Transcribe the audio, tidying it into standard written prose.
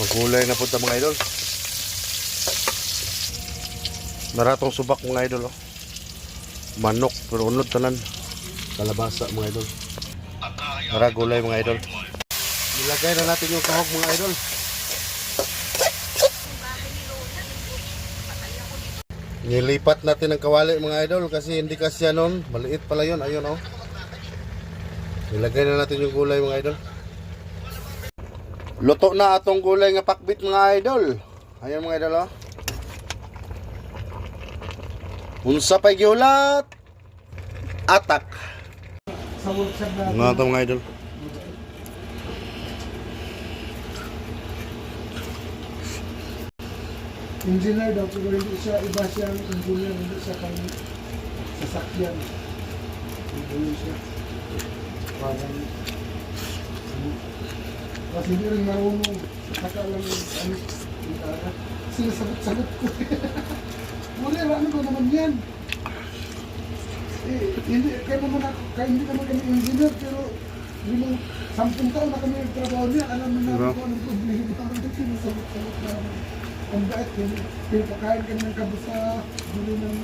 Magulay na punta mga idol. Maratong subak mga idol. Oh. Manok, pero unod tanan. Kalabasa mga idol. Para gulay mga idol. Nilagay na natin yung kahog mga idol. Nilipat natin ang kawali mga idol kasi hindi kasi nun. Maliit pala yun. Ayun oh. Nilagay na natin yung gulay mga idol. Luto na atong gulay nga pakbit mga idol. Ayun mga idol oh. Unsa pay giulat? Atak. Mga ito mga idol. Engineer daw, pero hindi siya, iba siyang engineer, hindi siya pang sasakyan. Hindi siya. Parang, kasi hindi rin marunong. Saka lang yung sinasagot-sagot ko. Wala, ano ko naman yan? Hindi, kaya hindi naman kami engineer, pero limang 10 taon na kami nagtrabaho niya, alam mo na kung anong problema. Sinasagot-sagot namin. Ang bait, pinapakain kami ng kabusa, bili ng